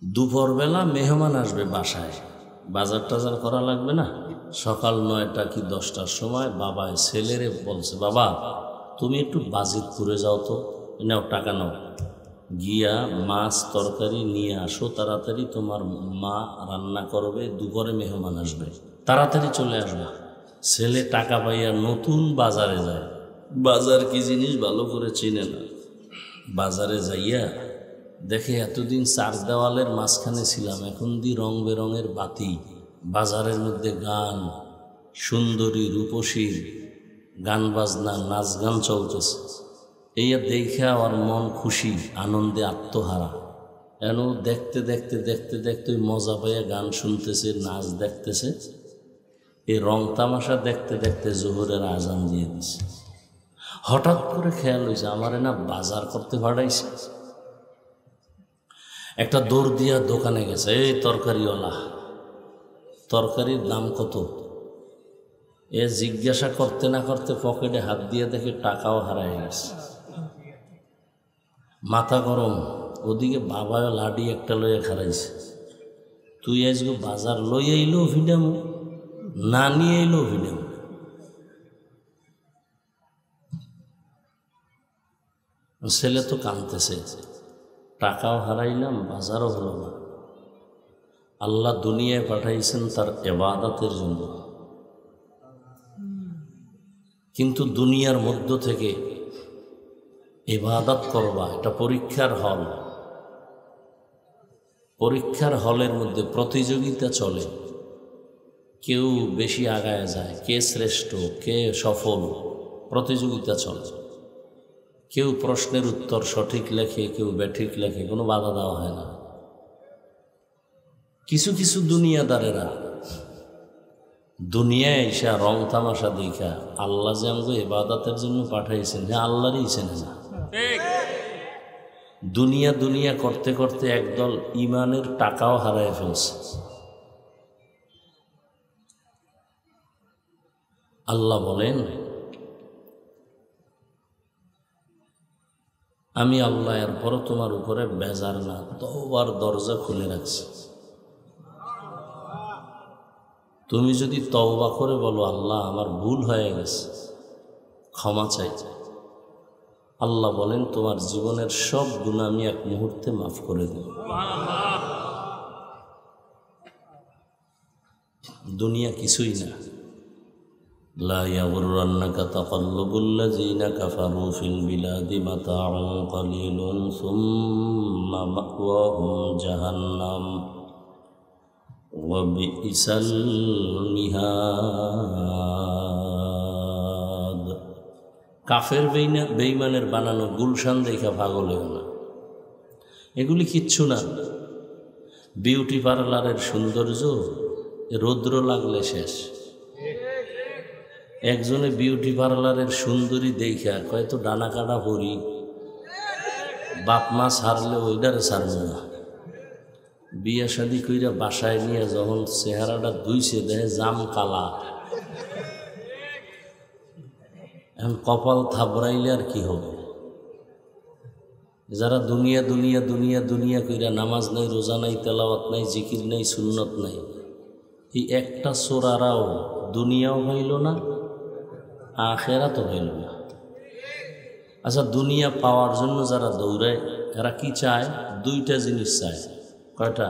দুপুরবেলা মেহমান আসবে বাসায়, বাজার টাজার করা লাগবে না। সকাল 9টা কি 10টার সময় বাবা ছেলেরে বলছে, বাবা তুমি একটু বাজিতপুরে যাও তো, নাও টাকা নাও, গিয়া মাছ তরকারি নিয়ে আসো, তাড়াতাড়ি তোমার মা রান্না করবে, দুপুরে মেহমান আসবে, তাড়াতাড়ি চলে আসবে। ছেলে টাকা পাইয়া নতুন বাজারে যায়, বাজার কি জিনিস ভালো করে চিনে না। বাজারে যাইয়া দেখে এতদিন চার দেওয়ালের মাঝখানে ছিলাম, এখন দি রং বেরঙের বাতি, বাজারের মধ্যে গান, সুন্দরী রূপসী গান বাজনা নাচ গান চলতেছে। এই দেখে আমার মন খুশি, আনন্দে আত্মহারা। এন দেখতে দেখতে দেখতে দেখতে ওই মজা পাইয়া গান শুনতেছে, নাচ দেখতেছে। এই রং তামাশা দেখতে দেখতে জোহরের আজান দিয়ে দিছে। হঠাৎ করে খেয়াল হয়েছে আমারে না বাজার করতে ভাড়াইছে। একটা দৌড় দিয়া দোকানে গেছে, এই তরকারিওয়ালা, তরকারির দাম কত? এ জিজ্ঞাসা করতে না করতে পকেটে হাত দিয়ে দেখে টাকাও হারায় গেছে। মাথা গরম, ওদিকে বাবাও লাডি একটা লইয়া খারাইছে। তুই আজকে বাজার লই আইলো ভিডাম, না নিয়ে এলো ভিডাম। ছেলে তো কাঁদতেছে, টাকাও হারাইলাম, বাজারও হলো না। আল্লাহ দুনিয়ায় পাঠাইছেন তার ইবাদতের জন্য, কিন্তু দুনিয়ার মধ্য থেকে ইবাদত করবা, এটা পরীক্ষার হল। পরীক্ষার হলের মধ্যে প্রতিযোগিতা চলে, কেউ বেশি আগায় যায়, কে শ্রেষ্ঠ, কে সফল, প্রতিযোগিতা চলে। কেউ প্রশ্নের উত্তর সঠিক লেখে, কেউ ব্যাঠিক লেখে, কোনো বাধা দেওয়া হয় না। কিছু কিছু দুনিয়াদারেরা দুনিয়ায় এসা রং তামাশা দেখা আল্লাহ যে আমাকে ইবাদতের জন্য পাঠাইছেন, হ্যাঁ আল্লাহরই চেনে না। দুনিয়া দুনিয়া করতে করতে একদল ইমানের টাকাও হারায় ফেলছে। আল্লাহ বলেন, আমি আল্লাহ এরপরও তোমার উপরে বেজার না, তওবার দরজা খুলে রাখছি। তুমি যদি তওবা করে বলো, আল্লাহ আমার ভুল হয়ে গেছে, ক্ষমা চাই, আল্লাহ বলেন তোমার জীবনের সব গুনাহ আমি এক মুহূর্তে মাফ করে দেব। দুনিয়া কিছুই না। লা ইয়াগুররান্নাকা তাকাল্লুবুল্লাযীনা কাফারু ফিল বিলাদি মাতাউন কালিলুন সুম্মা মাওয়াহুম জাহান্নাম ওয়া বিইসাল মিহাদ। কাফের বেঈমানের বানানো গুলশান দেখা পাগল হইও না, এগুলি কিচ্ছু না। বিউটি পার্লারের সৌন্দর্য রৌদ্র লাগলে শেষ। একজনে বিউটি পার্লারের সুন্দরী দেখা কয় তো ডানা কাটা পরি, বাপ মা ছাড়লে ওইটারে ছাড়বে না। বিয়া শাদি কইরা বাসায় নিয়ে যখন চেহারাটা ধুইছে দেখে জাম কালা। এখন কপাল থাবড়াইলে আর কি হবে? যারা দুনিয়া দুনিয়া দুনিয়া দুনিয়া কইরা নামাজ নাই, রোজা নাই, তেলাওয়াত নাই, জিকির নাই, সুন্নত নাই, এই একটা চোরারাও দুনিয়াও হইল না, আখেরাতও হইল না। আচ্ছা, দুনিয়া পাওয়ার জন্য যারা দৌড়ায় এরা কি চায়? দুইটা জিনিস চায়। কয়টা?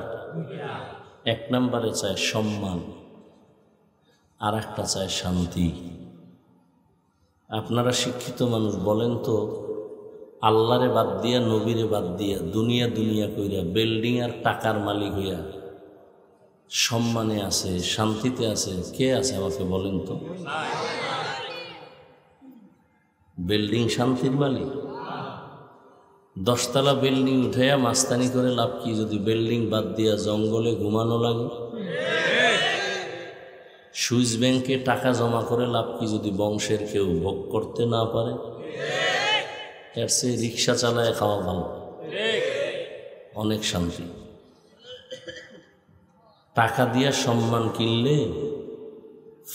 এক নম্বরে চায় সম্মান, আর একটা চায় শান্তি। আপনারা শিক্ষিত মানুষ, বলেন তো, আল্লাহরে বাদ দিয়া, নবীরে বাদ দিয়া, দুনিয়া দুনিয়া কইরা বিল্ডিং আর টাকার মালিক হইয়া সম্মানে আছে, শান্তিতে আছে, কে আছে আমাকে বলেন তো? বিল্ডিং শান্তির মালিক? 10তলা বিল্ডিং উঠাইয়া মাস্তানি করে লাভ কি, যদি বিল্ডিং বাদ দিয়া জঙ্গলে ঘুমানো লাগে? সুইস ব্যাংকে টাকা জমা করে লাভ কি, যদি বংশের কেউ ভোগ করতে না পারে? এর চেয়ে রিক্সা চালায় খাওয়া ভালো, অনেক শান্তি। টাকা দিয়া সম্মান কিনলে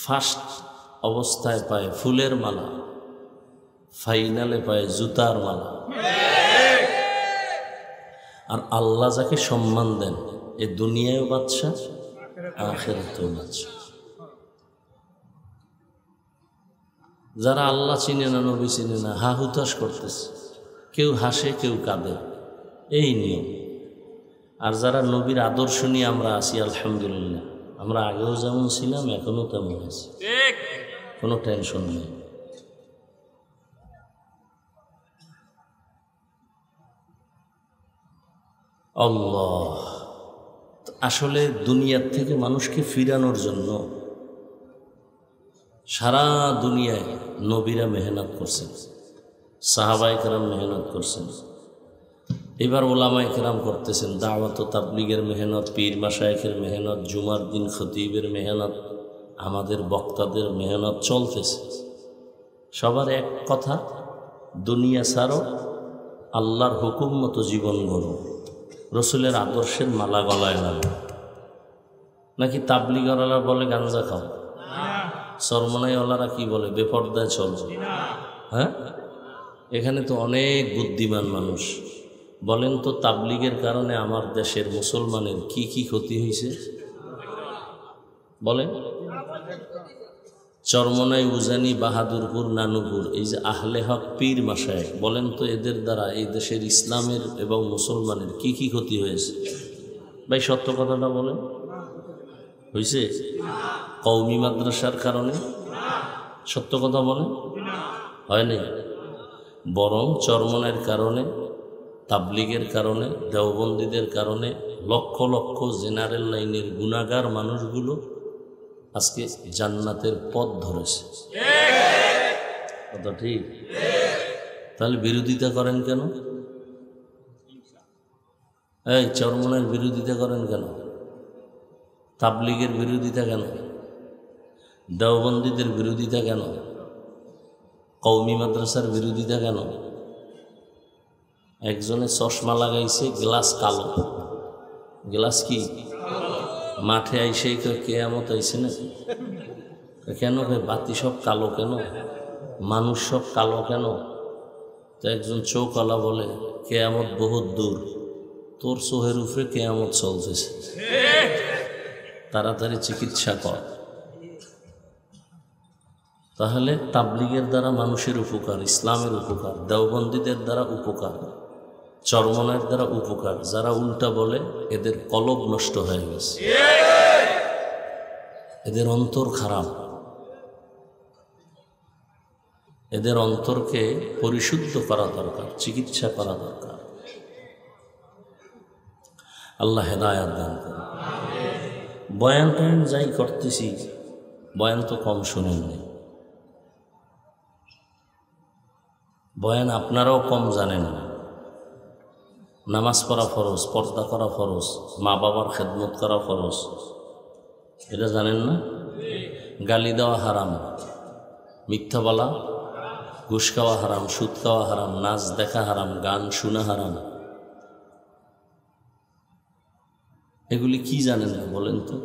ফার্স্ট অবস্থায় পায় ফুলের মালা, ফাইনালে পায় জুতার মালা। আর আল্লাহ যাকে সম্মান দেন এ দুনিয়ায়ও বাদশা, আখিরাতেও বাদশা। যারা আল্লাহ চিনে না, নবী চিনে না, হা হুতাশ করতেছে, কেউ হাসে কেউ কাঁদে, এই নিয়ম। আর যারা নবীর আদর্শ নিয়ে আমরা আছি, আলহামদুলিল্লাহ, আমরা আগেও যেমন ছিলাম এখনও তেমন আছি, কোনো টেনশন নেই। আল্লাহ আসলে দুনিয়ার থেকে মানুষকে ফিরানোর জন্য সারা দুনিয়ায় নবীরা মেহনত করছেন, সাহাবায়ে কেরাম মেহনত করছেন, এবার ওলামায়ে কেরাম করতেছেন, দাওয়াত ও তাবলীগের মেহনত, পীর মাশায়েখের মেহনত, জুমার দিন খতিবের মেহনত, আমাদের বক্তাদের মেহনত চলতেছে। সবার এক কথা, দুনিয়া ছাড়ো, আল্লাহর হুকুম মতো জীবন গড়ো, রসুলের আদর্শের মালা গলায় লাগো। নাকি তাবলীগওয়ালারা বলে গাঞ্জা খাও, সরমনাইওয়ালারা কি বলে বেপর্দায় চলো। হ্যাঁ, এখানে তো অনেক বুদ্ধিমান মানুষ। বলেন তো তাবলীগের কারণে আমার দেশের মুসলমানের কি কি ক্ষতি হয়েছে বলেন? চরমনাই, উজানি, বাহাদুরপুর, নানুপুর, এই যে আহলে হক পীর মাশায়েখ, বলেন তো এদের দ্বারা এই দেশের ইসলামের এবং মুসলমানের কি কি ক্ষতি হয়েছে? ভাই সত্য কথাটা বলেন, হয়েছে? কওমি মাদ্রাসার কারণে? সত্য কথা বলেন, হয়নি? বরং চরমনাইয়ের কারণে, তাবলীগের কারণে, দেওবন্দীদের কারণে লক্ষ লক্ষ জেনারেল লাইনের গুনাহগার মানুষগুলো আজকে জান্নাতের পথ ধরেছে। কথা ঠিক? তাহলে বিরোধিতা করেন কেন? এই চরমনাইয়ের বিরোধিতা করেন কেন? তাবলীগের বিরোধিতা কেন? দেওবন্দীদের বিরোধিতা কেন? কওমি মাদ্রাসার বিরোধিতা কেন? একজনে চশমা লাগাইছে, গ্লাস কালো। গ্লাস কি? মাঠে আইসে কেয়ামত আইছে নাকি? কেন বাতি সব কালো কেন? মানুষ সব কালো কেন? তো একজন চৌকালা বলে কেয়ামত বহুত দূর, তোর চোহের উপরে কেয়ামত চলতেছে, তাড়াতাড়ি চিকিৎসা কর। তাহলে তাবলীগের দ্বারা মানুষের উপকার, ইসলামের উপকার, দেওবন্দীদের দ্বারা উপকার, চরমনাইয়ের দ্বারা উপকার। যারা উল্টা বলে এদের কলব নষ্ট হয়ে গেছে, এদের অন্তর খারাপ, এদের অন্তরকে পরিশুদ্ধ করা দরকার, চিকিৎসা করা দরকার। আল্লাহ হেদায়েত দান করুন। বয়ান টয়ান যাই করতেছি, বয়ান তো কম শুনেননি, বয়ান আপনারাও কম জানেন না। নামাজ পড়া ফরজ, পর্দা করা ফরজ, মা বাবার খেদমত করা ফরজ, এটা জানেন না? গালি দেওয়া হারাম, মিথ্যা বলা, ঘুষ খাওয়া হারাম, সুদ খাওয়া হারাম, নাচ দেখা হারাম, গান শোনা হারাম। এগুলি কি জানেন না বলেন তো?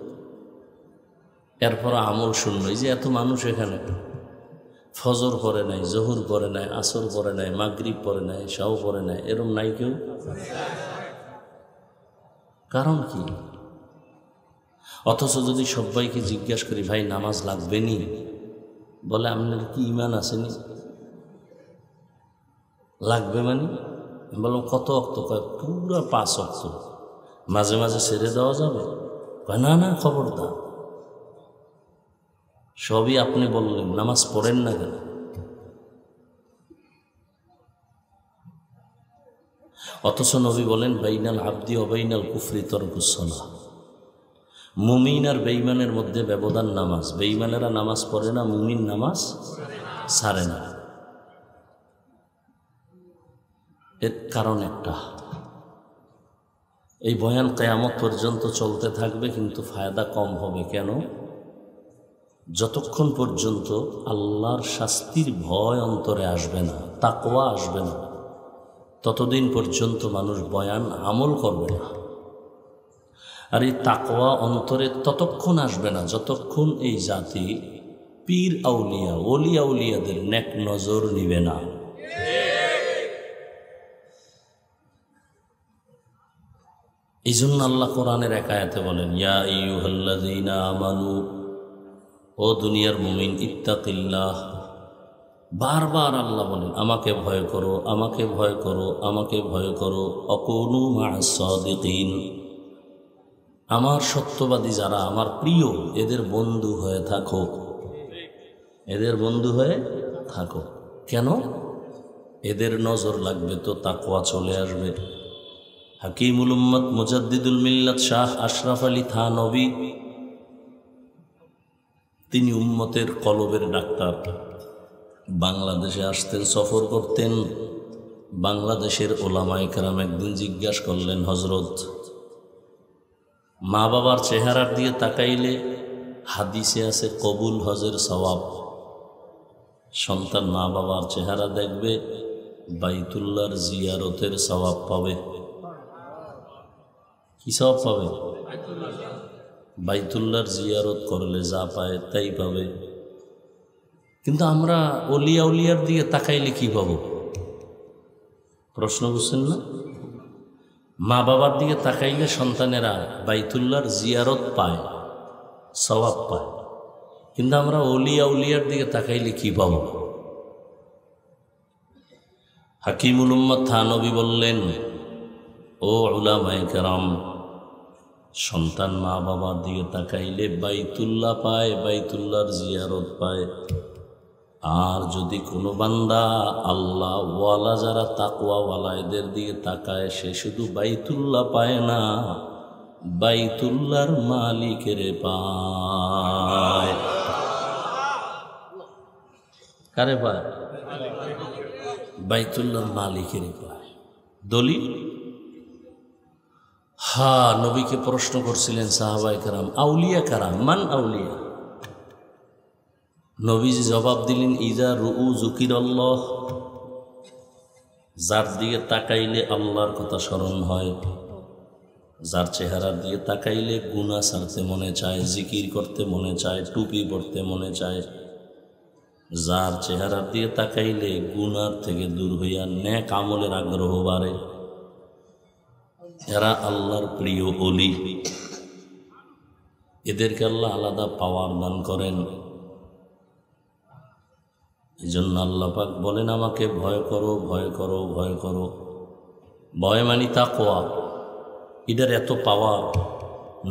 এরপর আমল শূন্য। এই যে এত মানুষ এখানে ফজর পড়ে নাই, জোহর পড়ে নাই, আসর পড়ে নাই, মাগরিব পড়ে নাই, শাও পড়ে নাই, এরম নাই কেউ? কারণ কি? অথচ যদি সবাইকে জিজ্ঞাসা করি ভাই নামাজ লাগবে নি, বলে আপনার কি ইমান আসেনি? লাগবে মানে বললাম কত অক্ত? কয় পুরা 5 অক্ত। মাঝে মাঝে ছেড়ে দেওয়া যাবে? কয় না না, খবরদার, সবই আপনি বললেন, নামাজ পড়েন না কেন? অথচ নবী বলেন বাইনাল আবদি ও বাইনাল কুফরি তরকুস সালাহ, মুমিন আর বেঈমানের মধ্যে ব্যবধান নামাজ। বেঈমানেরা নামাজ পড়ে না, মুমিন নামাজ ছাড়ে না। এর কারণ একটা, এই বয়ান কিয়ামত পর্যন্ত চলতে থাকবে, কিন্তু ফায়দা কম হবে। কেন? যতক্ষণ পর্যন্ত আল্লাহর শাস্তির ভয় অন্তরে আসবে না, তাকওয়া আসবে না, ততদিন পর্যন্ত মানুষ বয়ান আমল করবে না। আর এই তাকওয়া অন্তরে ততক্ষণ আসবে না যতক্ষণ এই জাতি পীর আউলিয়া, ওলি আউলিয়াদের নেক নজর নিবে না। এই জন্য আল্লাহ কোরআনের এক আয়াতে বলেন, ইয়া আইয়ুহাল্লাযীনা আমানু, ও দুনিয়ার মুমিন, ইত্তাকিল্লাহ। বারবার আল্লাহ বলেন, আমাকে ভয় করো, আমাকে ভয় করো, আমাকে ভয় করো। অকুনু মা'আস সাদিকিন, আমার সত্যবাদী যারা, আমার প্রিয়, এদের বন্ধু হয়ে থাকো, এদের বন্ধু হয়ে থাকো। কেন? এদের নজর লাগবে তো তাকওয়া চলে আসবে। হাকিমুল উম্মত মুজাদ্দিদুল মিল্লাত শাহ আশরাফ আলী থানভী, তিনি উম্মতের কলবের ডাক্তার। বাংলাদেশে আসতেন, সফর করতেন। বাংলাদেশের ওলামায়ে কেরাম একদিন জিজ্ঞাসা করলেন, হজরত, মা বাবার চেহারার দিয়ে তাকাইলে হাদিসে আছে কবুল হজের সওয়াব। সন্তান মা বাবার চেহারা দেখবে, বাইতুল্লাহর জিয়ারতের সওয়াব পাবে। কি সওয়াব পাবে? বাইতুল্লাহর জিয়ারত করলে যা পায় তাই পাবে। কিন্তু আমরা অলিয়া উলিয়ার দিকে তাকাইলে কি পাবো? প্রশ্ন বুঝছেন না? মা বাবার দিকে তাকাইলে সন্তানেরা বাইতুল্লাহর জিয়ারত পায়, সওয়াব পায়। কিন্তু আমরা অলিয়া উলিয়ার দিকে তাকাইলে কি পাবো? হাকিমুল উম্মত থানভী বললেন, ও উলামায়ে কেরাম, সন্তান মা বাবার দিকে তাকাইলে বাইতুল্লাহ পায়, বাইতুল্লাহর জিয়ারত পায়। আর যদি কোনো বান্দা আল্লাহ ওয়ালা, যারা তাকওয়া ওয়ালা, এদের দিকে তাকায়, সে শুধু বাইতুল্লাহ পায় না, বাইতুল্লাহর মালিকের পায়। কারে পায়? বাইতুল্লাহর মালিকের পায়। দলিল? নবীকে প্রশ্ন করছিলেন সাহাবায়ে কেরাম, আউলিয়া কারা, মান আউলিয়া? নবীজি জবাব দিলেন, ইজা রুউ যুকিরাল্লাহ, যার দিকে তাকাইলে আল্লাহর কথা স্মরণ হয়, যার চেহারার দিকে তাকাইলে গুনাহ ছাড়তে মনে চায়, জিকির করতে মনে চায়, টুপি পড়তে মনে চায়, যার চেহারার দিকে তাকাইলে গুনার থেকে দূর হইয়া নেক আমলের আগ্রহ বাড়ে, এরা আল্লাহর প্রিয় ওলি। এদেরকে আল্লাহ আলাদা পাওয়ার দান করেন। এই জন্য আল্লাহ পাক বলেন, আমাকে ভয় করো, ভয় করো, ভয় করো। ভয় মানি তাকওয়া। এটার এত পাওয়ার।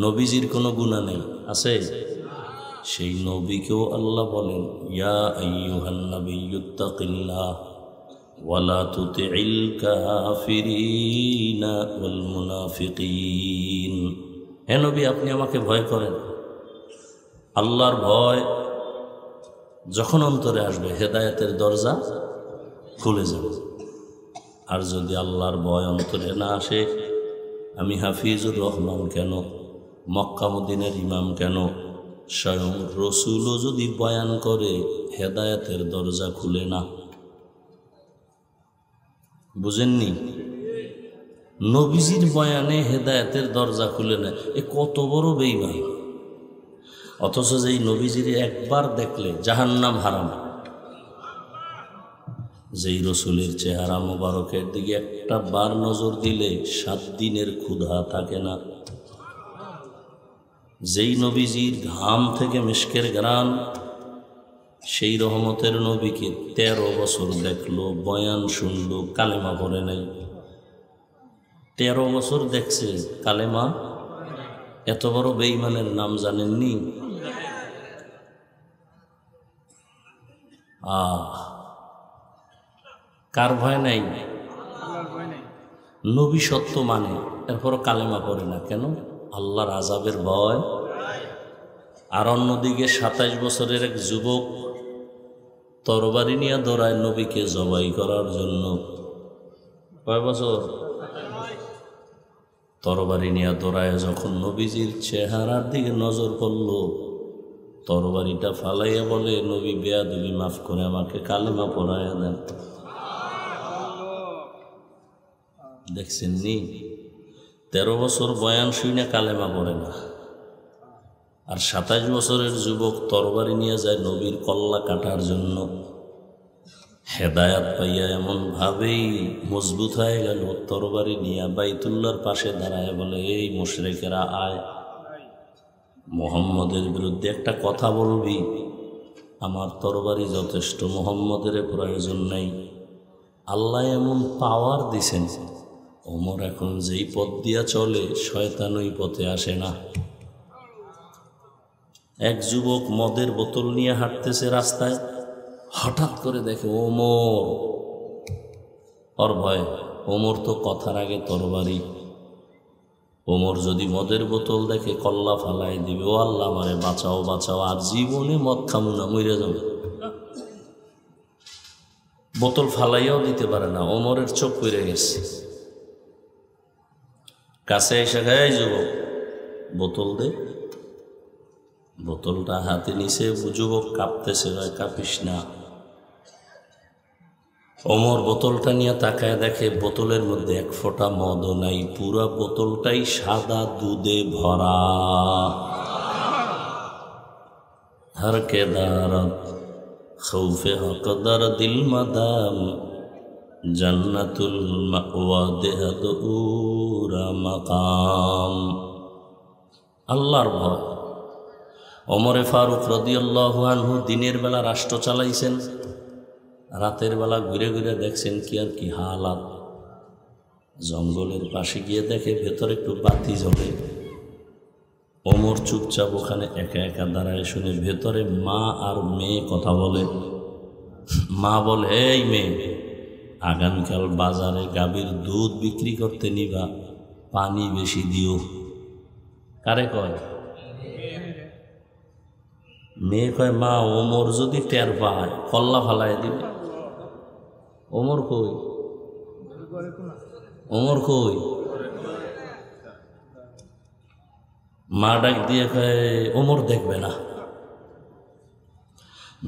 নবীজির কোনো গুনাহ নেই, আছে? সেই নবীকেও আল্লাহ বলেন, ইয়া আইয়ুহান নাবিয়্যুত্তাকিল্লাহ ওয়ালা তুতিইল কাফিরিনা ওয়াল মুনাফিকিন। হে নবী, আপনি আমাকে ভয় করেন। আল্লাহর ভয় যখন অন্তরে আসবে, হেদায়েতের দরজা খুলে যাবে। আর যদি আল্লাহর ভয় অন্তরে না আসে, আমি হাফিজুর রহমান কেন, মক্কা মদিনার ইমাম কেন, স্বয়ং রসুলও যদি বয়ান করে, হেদায়েতের দরজা খুলে না। বুঝেননি? নবীজির বয়ানে হেদায়েতের দরজা খুলে না, এ কত বড় বেঈমান। অথচ যেই নবীজির একবার দেখলে জাহান্নাম হারাম, যেই রসুলের চেহারা মোবারকের দিকে একটা বার নজর দিলে 7 দিনের ক্ষুধা থাকে না, যেই নবীজির ঘাম থেকে মিশকের ঘ্রাণ, সেই রহমতের নবীকে 13 বছর দেখলো, বয়ান শুনলো, কালেমা পড়ে নাই। 13 বছর দেখছে, কালেমা। এত বড় বেঈমানের নাম জানেননি? কার ভয় নাই? নবী সত্য মানে, এরপরও কালেমা পড়ে না কেন? আল্লাহর আযাবের ভয়। আর অন্যদিকে 27 বছরের এক যুবক তরবারি নিয়ে দৌড়ায় নবীকে জবাই করার জন্য। কয় বছর? তরবারি নিয়ে দৌড়ায় যখন নবীজির চেহারার দিকে নজর পড়ল, তরবারিটা ফালাইয়া বলে, নবী বেয়াদবি মাফ করে আমাকে কালেমা পড়াইয়া দেন। দেখছেন নি? 13 বছর বয়ান শুনে কালেমা পড়ে না। আর 27 বছরের যুবক তরবারি নিয়ে যায় নবীর কল্লা কাটার জন্য। হেদায়াত পাইয়া এমন ভাবেই মজবুত হয়ে গেল, তরবারি নিয়ে বাইতুল্লাহর পাশে দাঁড়ায় বলে, এই মুশরিকেরা আয়, মুহাম্মদের বিরুদ্ধে একটা কথা বলবি? আমার তরবারি যথেষ্ট, মুহাম্মদের প্রয়োজন নাই। আল্লাহ এমন পাওয়ার দিছেন, ওমর এখন যেই পথ দিয়া চলে শয়তান ওই পথে আসে না। এক যুবক মদের বোতল নিয়ে হাঁটতেছে রাস্তায়, হঠাৎ করে দেখে ওমর, ওর ভয়, ওমর তো কথার আগে তরবারি। ওমর যদি মদের বোতল দেখে কল্লা ফালাই দিবে, ও আল্লাহ আমারে বাঁচাও বাঁচাও, আর জীবনে মদ খামু না, মরে যাবে। বোতল ফালাইয়াও দিতে পারে না, ওমরের চোখ পড়ে গেছে। কাছে এসে গায়ে, যুবক বোতল দে। বোতলটা হাতে নিছে, যুবক কাঁপতেছে, কাঁপিস না। ওমর বোতলটা নিয়ে তাকায় দেখে বোতলের মধ্যে এক ফোঁটা মদও নাই, পুরা বোতলটাই সাদা দুধে ভরা। হর কে দারত খৌফে হকদার দিল মাদাম, জান্নাতুল মাওয়া দেহাদুরা মাকাম। আল্লাহর ভয়। ওমরে ফারুক রাদিয়াল্লাহু আনহু দিনের বেলা রাষ্ট্র চালাইছেন, রাতের বেলা ঘুরে ঘুরে দেখছেন কি আর কি হালাত। জঙ্গলের পাশে গিয়ে দেখে ভেতরে একটু বাতি জ্বলে। ওমর চুপচাপ ওখানে একা একা দাঁড়ায়, শুনে ভেতরে মা আর মেয়ে কথা বলে। মা বলে, এই মেয়ে, আগামীকাল বাজারে গাভীর দুধ বিক্রি করতে নিবা, পানি বেশি দিও। কারে কয়? মেয়ে কয়, মা ওমর যদি টের পায় কল্লা ফালায় দিবে। ওমর কই? ওমর কই? মা ডাক দিয়ে কয়, ওমর দেখবে না।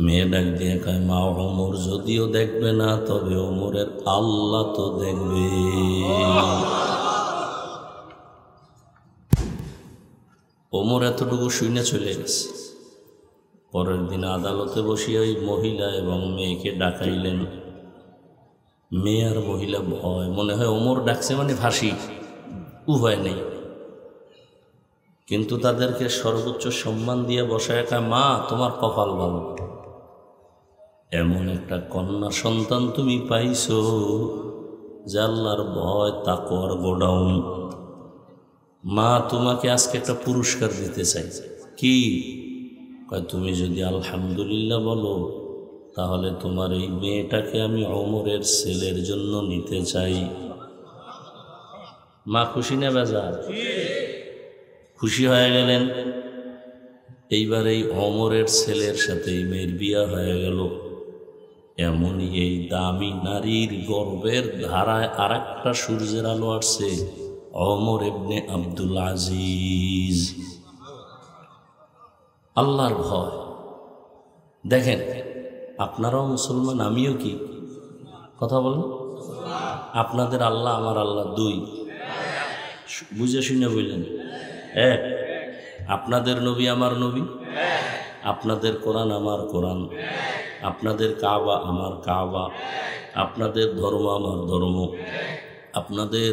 মেয়ে ডাক দিয়ে কয়, মা ওমর যদিও দেখবে না, তবে ওমরের আল্লাহ তো দেখবে। ওমর এতটুকু শুনে চলে গেছে। পরের দিন আদালতে বসিয়ে ওই মহিলা এবং মেয়েকে ডাকাইলেন। মেয়ে আর মহিলা ভয়, মনে হয় ওমর ডাকছে মানে ফাঁসি, উভয় নেই। কিন্তু তাদেরকে সর্বোচ্চ সম্মান দিয়ে বসায়, একা মা তোমার কপাল ভালো, এমন একটা কন্যা সন্তান তুমি পাইছো যে আল্লাহর ভয় তাকওয়ার গোডাউন। মা তোমাকে আজকে একটা পুরস্কার দিতে চাই। কি? কয়, তুমি যদি আলহামদুলিল্লাহ বলো, তাহলে তোমার এই মেয়েটাকে আমি ওমরের ছেলের জন্য নিতে চাই। মা খুশি না বেজার? খুশি হয়ে গেলেন। এইবার এই ওমরের ছেলের সাথে এই মেয়ের বিয়া হয়ে গেল। এমনই এই দামি নারীর গর্বের ধারায় আর একটা সূর্যের আলো আসছে, ওমর ইবনে আব্দুল আজিজ। আল্লাহর ভয়। দেখেন, আপনারাও মুসলমান, আমিও কি কথা বলেন? আপনাদের আল্লাহ আমার আল্লাহ দুই, বুঝে শুনে বললেন এক। আপনাদের নবী আমার নবী, আপনাদের কোরআন আমার কোরআন, আপনাদের কাবা আমার কাবা, আপনাদের ধর্ম আমার ধর্ম, আপনাদের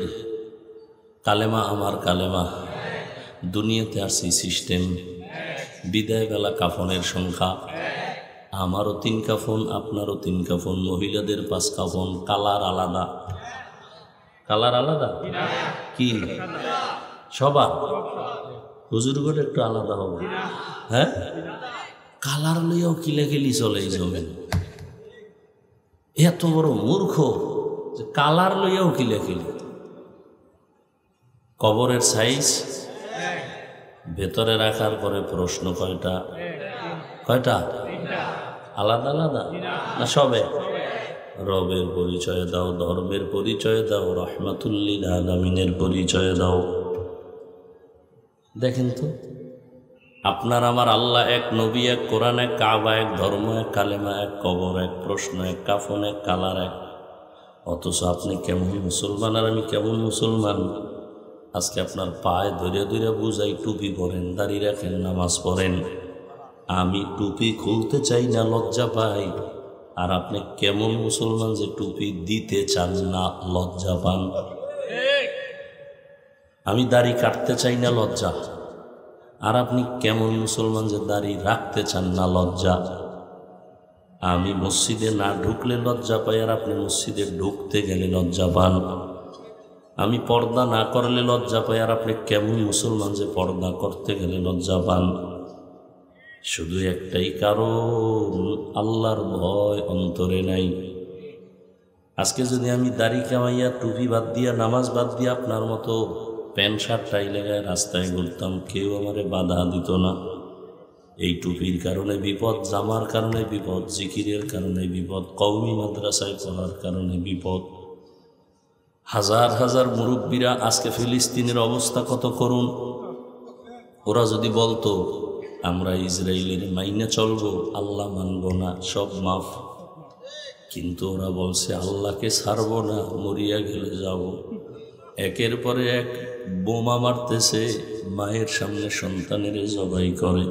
কালেমা আমার কালেমা। দুনিয়াতে আসছি সিস্টেম। বিদায় বেলা কাফনের সংখ্যা, আমারও 3 কাফন, আপনারও 3 কাফন, মহিলাদের 5 কাফন। কালার আলাদা। কালার আলাদা কি? সবার হুজুরগণ একটু আলাদা হবে। হ্যাঁ, কালার লইয়াও কিলাকিলি চলে এই জমিন। এত বড় মূর্খ যে কালার লইয়াও কিলাকিলি। কবরের সাইজ ভেতরে রাখার পরে প্রশ্ন কয়টা? কয়টা? আলাদা আলাদা না সবে? রবের পরিচয় দাও, ধর্মের পরিচয় দাও, রহমাতুল্লিল আলামিনের পরিচয় দাও। দেখেন তো, আপনার আমার আল্লাহ এক, নবী এক, কোরআন এক, কাবা এক, ধর্ম এক, কালেমা এক, কবর এক, প্রশ্ন এক, কাফন এক, কালার এক। অথচ আপনি কেমন মুসলমান আর আমি কেমন মুসলমান। আজকে আপনার পায়ে ধরে ধরে বুঝাই, টুপি পরেন, দাড়ি রাখেন, নামাজ পড়েন। আমি টুপি খুলতে চাই না, লজ্জা পাই। আর আপনি কেমন মুসলমান যে টুপি দিতে চান না, লজ্জা পান? আমি দাড়ি কাটতে চাই না, লজ্জা। আর আপনি কেমন মুসলমান যে দাড়ি রাখতে চান না, লজ্জা। আমি মসজিদে না ঢুকলে লজ্জা পাই, আর আপনি মসজিদে ঢুকতে গেলে লজ্জা পান। আমি পর্দা না করলে লজ্জা পাই, আর আপনি কেমন মুসলমান যে পর্দা করতে গেলে লজ্জা পান? শুধু একটাই কারণ, আল্লাহর ভয় অন্তরে নাই। আজকে যদি আমি দাড়ি কামাইয়া, টুপি বাদ দিয়া, নামাজ বাদ দিয়া আপনার মতো প্যান্ট শার্ট টাই লাগায় রাস্তায় ঘুরতাম, কেউ আমারে বাধা দিত না। এই টুপির কারণে বিপদ, জামার কারণে বিপদ, জিকিরের কারণে বিপদ, কওমি মাদ্রাসায় পড়ার কারণে বিপদ। হাজার হাজার মুরব্বীরা, আজকে ফিলিস্তিনের অবস্থা কত করুন। ওরা যদি বলতো আমরা ইসরায়েলের মাইনে চলবো, আল্লাহ মানব না, সব মাফ। কিন্তু ওরা বলছে আল্লাহকে ছাড়ব না, মরিয়া গেলে যাব। একের পরে এক বোমা মারতেছে, মায়ের সামনে সন্তানের জবাই করে,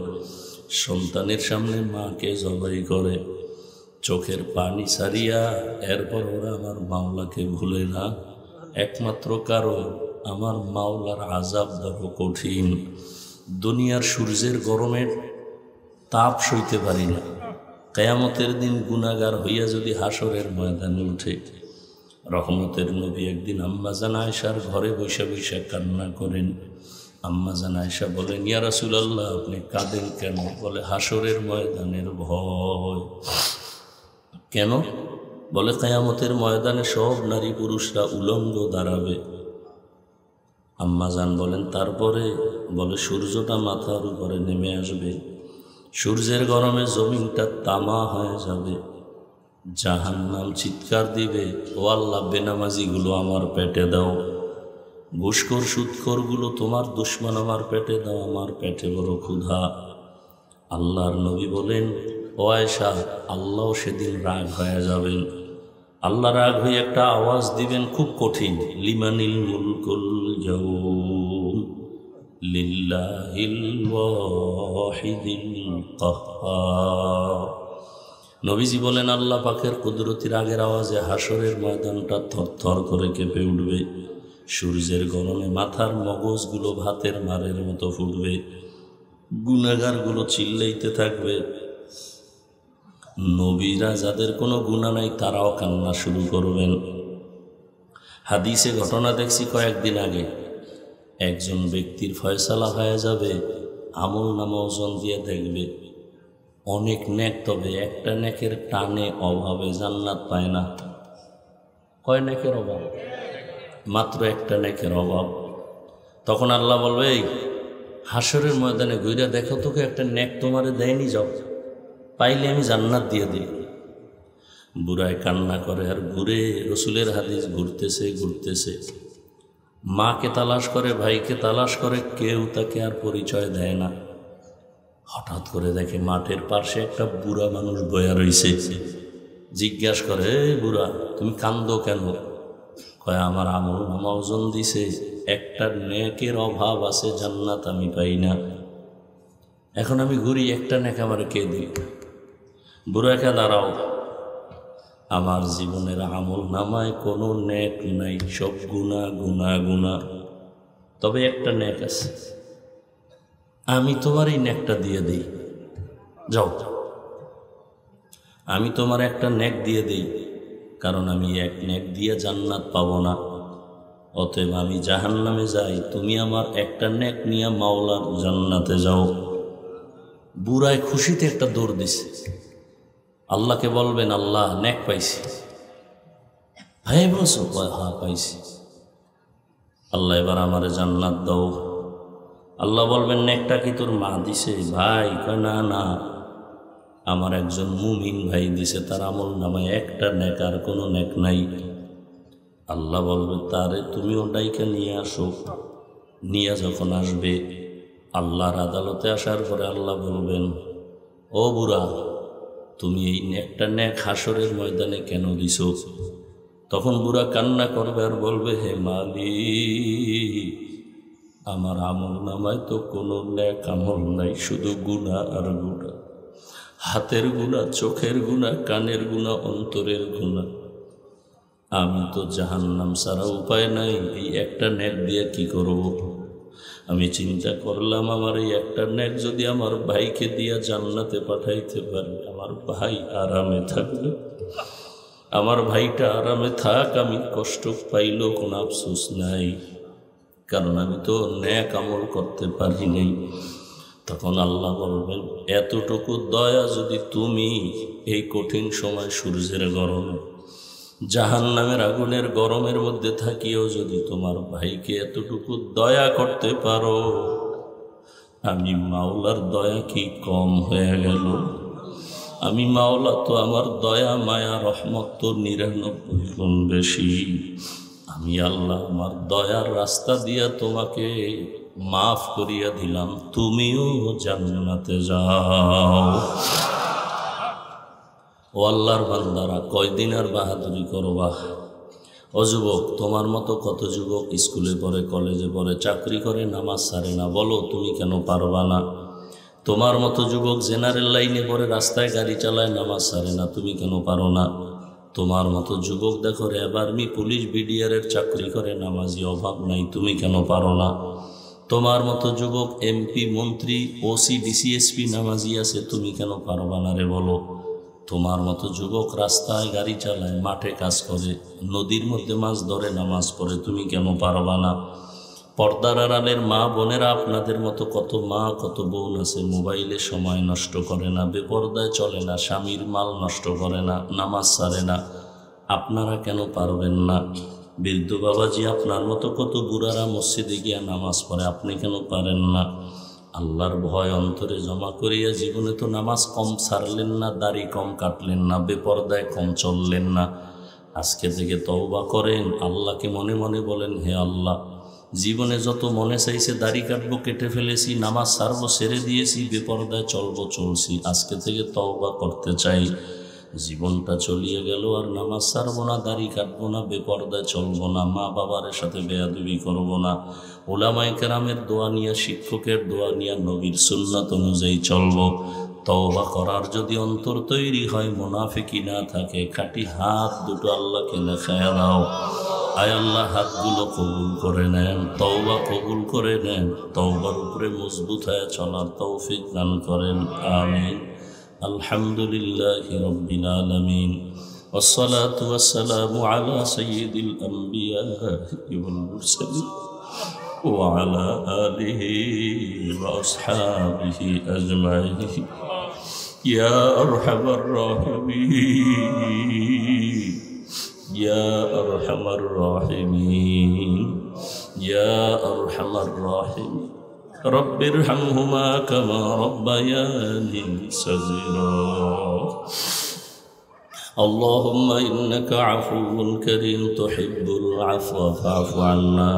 সন্তানের সামনে মাকে জবাই করে, চোখের পানি ছাড়িয়া। এরপর ওরা আমার মাওলাকে ভুলে না। একমাত্র কারণ, আমার মাওলার আযাব বড় কঠিন। দুনিয়ার সূর্যের গরমের তাপ সইতে পারি না। কিয়ামতের দিন গুনাহগার হইয়া যদি হাসরের ময়দানে উঠে, রহমতের নবী একদিন আম্মাজান আয়েশার ঘরে বৈশা বৈশা কান্না করেন। আম্মাজান আয়েশা বলেন, ইয়া রাসূলুল্লাহ, আপনি কাঁদেন কেন? বলে, হাসরের ময়দানের ভয়। কেন? বলে, কিয়ামতের ময়দানে সব নারী পুরুষরা উলঙ্গ দাঁড়াবে। আম্মাজান বলেন, তারপরে? বলে, সূর্যটা মাথার উপরে নেমে আসবে, সূর্যের গরমে জমিনটা তামা হয়ে যাবে, জাহান্নাম চিৎকার দিবে, ও আল্লাহ, বেনামাজিগুলো আমার পেটে দাও, ঘুষখোর সুদখোরগুলো তোমার দুশমন আমার পেটে দাও, আমার পেটে বড় ক্ষুধা। আল্লাহর নবী বলেন, ও আয়েশা, আল্লাহ সেদিন রাগ হয়ে যাবেন। আল্লাহ রাগ হয়ে একটা আওয়াজ দিবেন, খুব কঠিন, লিমানিল মুলকুল ইয়াউম লিল্লাহিল ওয়াহিদিল কাহ্হার। নবীজি বলেন, আল্লাহ পাকের কুদরতি রাগের আওয়াজে হাসরের ময়দানটা থরথর করে কেঁপে উঠবে, সূর্যের গরমে মাথার মগজগুলো ভাতের মারের মতো ফুটবে, গুনাহগারগুলো চিল্লাইতে থাকবে। নবীরা যাদের কোনো গুনাহ নাই তারাও কান্না শুরু করবেন। হাদিসে ঘটনা দেখছি কয়েকদিন আগে, একজন ব্যক্তির ফয়সালা হয়ে যাবে, আমল নামা ওজন দিয়ে দেখবে অনেক নেক, তবে একটা নেকের টানে অভাবে জান্নাত পায় না। কয় নেকের অভাব? মাত্র একটা নেকের অভাব। তখন আল্লাহ বলবে, এই হাসরের ময়দানে ঘুরে দেখো তোকে একটা নেক তোমারে দেয়নি, যাও, পাইলে আমি জান্নাত দিয়ে দিই। বুড়ায় কান্না করে আর ঘুরে, রসুলের হাদিস ঘুরতেছে ঘুরতেছে, মাকে তালাশ করে, ভাইকে তালাশ করে, কেউ তাকে আর পরিচয় দেয় না। হঠাৎ করে দেখে মাঠের পাশে একটা বুড়া মানুষ বয়া রইছে। জিজ্ঞাসা করে, এই বুড়া, তুমি কান্দো কেন? কয়, আমার আমল নামা ওজন দিছে, একটা নেকের অভাব আছে, জান্নাত আমি পাই না। এখন আমি ঘুরি, একটা নেক আমার কে দিই? বুড়াকে, দাঁড়াও, আমার জীবনের আমল নামায় কোনো নেক নাই, সব গুনাহ গুনাহ গুনাহ, তবে একটা নেক আছে, আমি তোমার এই নেকটা দিয়ে দিই, যাও, আমি তোমার একটা নেক দিয়ে দিই, কারণ আমি এক নেক দিয়ে জান্নাত পাবো না, অতএব আমি জাহান্নামে যাই, তুমি আমার একটা নেক নিয়ে মাওলার জান্নাতে যাও। বুড়ায় খুশিতে একটা দৌড় দিছে, আল্লাহকে বলবেন, আল্লাহ, নেক পাইছি। ভাই বলছো? হ্যাঁ পাইছি। আল্লাহ, এবার আমারে জান্নাত দাও। আল্লাহ বলবেন, নেকটা কি তোর মা দিছে? ভাই কয়, না না, আমার একজন মুমিন ভাই দিছে, তার আমল নামায় একটা নেক, আর কোনো নেক নাই। আল্লাহ বলবে, তারে তুমিও ডাইকা নিয়ে আসো। নিয়ে যখন আসবে, আল্লাহর আদালতে আসার পরে আল্লাহ বলবেন, ও বুড়া, তুমি এই নেকটা নেক হাসরের ময়দানে কেন দিছ? তখন বুড়া কান্না করবে আর বলবে, হে মালিক, আমার আমল নামায় তো কোনো নেক আমল নাই, শুধু গুনাহ আর গুনাহ। হাতের গুনাহ, চোখের গুনাহ, কানের গুনাহ, অন্তরের গুনাহ। আমি তো জাহান্নাম ছাড়া উপায় নাই, এই একটা নেক দিয়ে কি করব? আমি চিন্তা করলাম, আমার এই একটা নেক যদি আমার ভাইকে দিয়া জান্নাতে পাঠাইতে পারি, আমার ভাই আরামে থাকবে। আমার ভাইটা আরামে থাক, আমি কষ্ট পাইলেও কোনো আফসোস নাই, কারণ আমি তো নেক আমল করতে পারি নাই। তখন আল্লাহ বলবেন, এতটুকু দয়া যদি তুমি এই কঠিন সময় সূর্যের গরমে, জাহান্নামের আগুনের গরমের মধ্যে থাকিও যদি তোমার ভাইকে এতটুকু দয়া করতে পারো, আমি মাওলার দয়া কি কম হয়ে গেল? আমি মাওলা তো আমার দয়া মায়া রহমত তো 99 গুণ বেশি। আমি আল্লাহ আমার দয়ার রাস্তা দিয়া তোমাকে মাফ করিয়া দিলাম, তুমিও জান্নাতে যাও। ও আল্লাহর বান্দারা, কয়দিন আর বাহাদুরি করবা? ও যুবক, তোমার মতো কত যুবক স্কুলে পড়ে, কলেজে পড়ে, চাকরি করে, নামাজ ছাড়ে না। বলো তুমি কেন পারবা না? তোমার মতো যুবক জেনারেল লাইনে পড়ে, রাস্তায় গাড়ি চালায়, নামাজ ছাড়ে না। তুমি কেন পারো না? তোমার মতো যুবক দেখো র্যাব, আর্মি, পুলিশ, বিডিআরের চাকরি করে, নামাজি অভাব নাই। তুমি কেন পারো না? তোমার মতো যুবক এমপি, মন্ত্রী, ওসি, ডিসিএসপি নামাজি আছে। তুমি কেন পারবা না রে বলো? তোমার মতো যুবক রাস্তায় গাড়ি চালায়, মাঠে কাজ করে, নদীর মধ্যে মাছ ধরে, নামাজ পড়ে। তুমি কেন পারবা না? পর্দার আড়ালের মা বোনেরা, আপনাদের মতো কত মা, কত বোন আছে, মোবাইলে সময় নষ্ট করে না, বেপর্দায় চলে না, স্বামীর মাল নষ্ট করে না, নামাজ ছাড়ে না। আপনারা কেন পারবেন না? বৃদ্ধ বাবাজি, আপনার মতো কত বুড়ারা মসজিদে গিয়া নামাজ পড়ে, আপনি কেন পারেন না? আল্লাহর ভয় অন্তরে জমা করিয়া জীবনে তো নামাজ কম ছাড়লেন না, দাড়ি কম কাটলেন না, বেপর্দায় কম চললেন না। আজকে থেকে তওবা করেন, আল্লাহকে মনে মনে বলেন, হে আল্লাহ, জীবনে যত মনে চাইছে দাড়ি কাটবো কেটে ফেলেছি, নামাজ ছাড়বো ছেড়ে দিয়েছি, বেপর্দায় চলবো চলছি। আজকে থেকে তওবা করতে চাই, জীবনটা চলিয়ে গেল, আর নামাজ ছাড়বো না, দাড়ি কাটবো না, বেপর্দায় চলবো না, মা বাবার সাথে বেয়াদবি করবো না, ওলামায়ে কেরামের দোয়া নিয়ে, শিক্ষকের দোয়া নিয়ে, নবীর সুন্নাত অনুযায়ী চলবো। তওবা করার যদি অন্তর তৈরি হয়, মুনাফিকি না থাকে, খাঁটি হাত দুটো আল্লাহকে দেখায়া দাও। আয় আল্লাহ, হাতগুলো কবুল করে নেন, তওবা কবুল করে নেন, তওবার উপরে মজবুত হয়ে চলার তৌফিক দান করেন। আমিন। আলহামদুলিল্লাহি রাব্বিল আলামিন, والصلاة والسلام على سيد الأنبياء والمرسلين وعلى آله وأصحابه أجمعين يا أرحم الراحمين يا أرحم الراحمين يا أرحم الراحمين رب ارحمهما كما ربياني صغيرا اللهم إنك عفو كريم تحب العفو فاعف عنا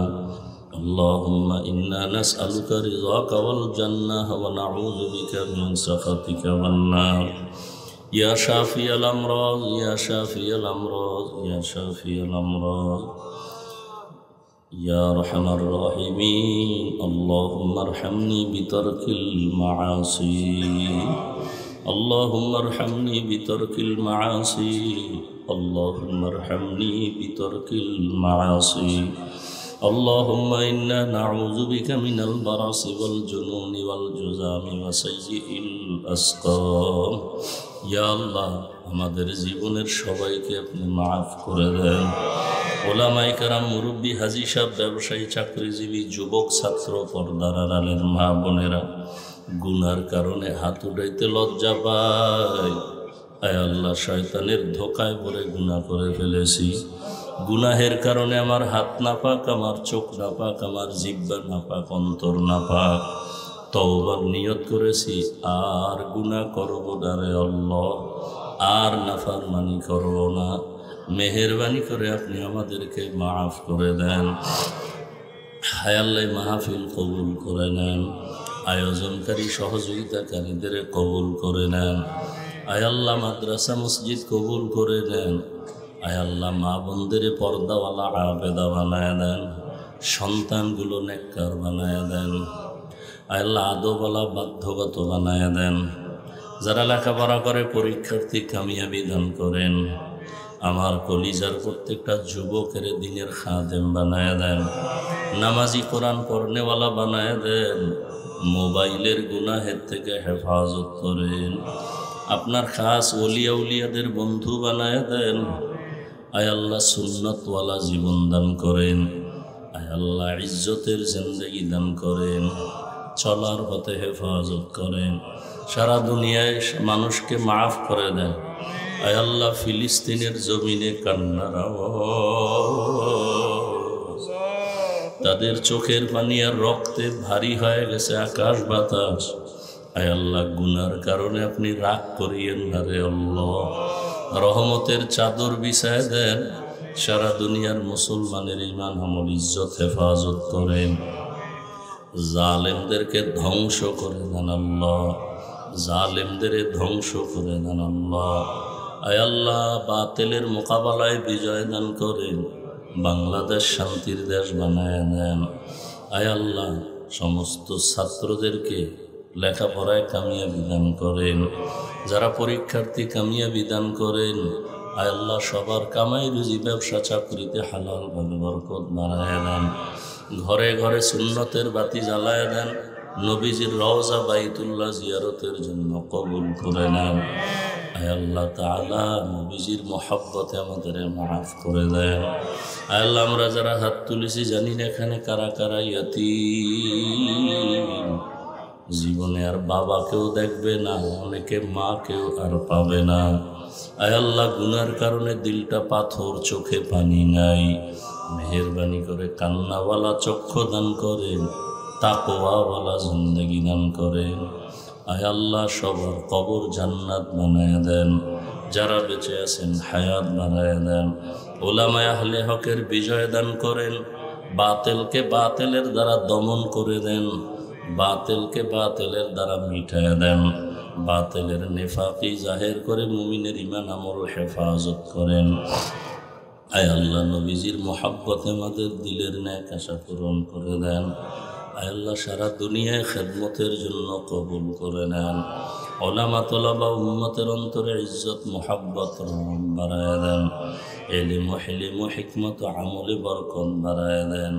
اللهم إنا نسألك رضاك والجنة ونعوذ بك من سخطك والنار يا شافي الأمراض يا شافي الأمراض يا شافي الأمراض يا أرحم الراحمين اللهم ارحمني بترك المعاصي اللهم ارحمني بترك المعاصي اللهم ارحمني بترك المعاصي اللهم إنا نعوذ بك من البرص والجنون والجذام وسيء الأسقام يا الله আমাদের জীবনের সবাইকে আপনি মাফ করে দেন। ওলামায়ে কেরাম, মুরব্বী, হাজী সাহেব, ব্যবসায়ী, চাকরিজীবী, যুবক, ছাত্র, পর্দার আড়ালের মা বোনেরা, গুনার কারণে হাত উঠাইতে লজ্জা পায়। আয় আল্লাহ, শয়তানের ধোকায় পড়ে গুনাহ করে ফেলেছি। গুনাহের কারণে আমার হাত নাপাক, আমার চোখ নাপাক, আমার জিহ্বা নাপাক, অন্তর নাপাক। তওবার নিয়ত করেছি, আর গুনাহ করব না রে আল্লাহ, আর নাফরমানি করব না। মেহেরবানি করে আপনি আমাদেরকে মাফ করে দেন। হায় আল্লাহ, মাহফিল কবুল করে নেন, আয়োজনকারী সহযোগিতাকারীদের কবুল করে নেন। আয় আল্লাহ, মাদ্রাসা মসজিদ কবুল করে নেন। আয় আল্লাহ, মা বোনদের পর্দাওয়ালা আবেদা বানায় দেন, সন্তানগুলো নেককার বানায় দেন। আয় আল্লাহ, আদবওয়ালা বাধ্যগত বানায় দেন। যারা লেখাপড়া করে পরীক্ষার্থী কামিয়াবি দান করেন। আমার কলিজার প্রত্যেকটা যুবকের দিনের খাদেম বানায় দেন, নামাজি কোরআন পড়নেওয়ালা বানায় দেন, মোবাইলের গুনাহের থেকে হেফাজত করেন, আপনার খাস ওলিয়া উলিয়াদের বন্ধু বানায় দেন। আয় আল্লাহ সুন্নতওয়ালা জীবন দান করেন, আয় আল্লাহ ইজ্জতের জিন্দেগি দান করেন, চলার পথে হেফাজত করেন, সারা দুনিয়ায় মানুষকে মাফ করে দেন। আয় আল্লাহ ফিলিস্তিনের জমিনে কান্নার আওয়াজ, তাদের চোখের পানি আর রক্তে ভারী হয়ে গেছে আকাশ বাতাস। আয় আল্লাহ গুনার কারণে আপনি রাগ করিয়েন না রে আল্লাহ, রহমতের চাদর বিছায় দেন, সারা দুনিয়ার মুসলমানের ঈমান আমল ইজ্জত হেফাজত করেন, জালেমদেরকে ধ্বংস করে দেন আল্লাহ, জালেমদের ধ্বংস করে দেন আল্লাহ। আয় আল্লাহ বাতিলের মোকাবেলায় বিজয় দান করেন, বাংলাদেশ শান্তির দেশ বানায় দেন। আয় আল্লাহ সমস্ত ছাত্রদেরকে লেখাপড়ায় কামিয়াবি দান করেন, যারা পরীক্ষার্থী কামিয়াবি দান করেন। আয় আল্লাহ সবার কামাই রুজি ব্যবসা চাকরিতে হালাল ভাবে বরকত বাড়ায় দেন, ঘরে ঘরে সুন্নতের বাতি জ্বালায় দেন, নবীজির রওজা বাইতুল্লাহ জিয়ারতের জন্য কবুল করে নেন। আয় আল্লাহ তাআলা নবীজির মহব্বতে আমাদের মাফ করে দেন। আয় আল্লাহ আমরা যারা হাত তুলেছি জানি না এখানে কারা কারা ইয়াতীম, জীবনে আর বাবাকেও দেখবে না, অনেকে মাকেও আর পাবে না। আয় আল্লাহ গুনার কারণে দিলটা পাথর, চোখে পানি নাই, মেহেরবানি করে কান্নাওয়ালা চক্ষু দান করেন, তাকওয়াওয়ালা জিন্দেগি দান করেন। আয় আল্লাহ সবার কবর জান্নাত বানায় দেন, যারা বেঁচে আছেন হায়াত বানায় দেন, উলামায়ে আহলে হকের বিজয় দান করেন, বাতিলকে বাতিলের দ্বারা দমন করে দেন, বাতিলকে বাতিলের দ্বারা মিটায় দেন, বাতিলের নেফাকি জাহের করে মুমিনের ঈমান আমল হেফাজত করেন। আয় আল্লাহ নবীজির মহব্বতে আমাদের দিলের ন্যাক আশা পূরণ করে দেন। আয় আল্লাহ সারা দুনিয়ায় খেদমতের জন্য কবুল করে নেন, ওলামা তোলাবা উম্মতের অন্তরে ইজ্জত মোহাব্বত বাড়ায় দেন, ইলম হিকমত আমলে বরকত বাড়ায় দেন।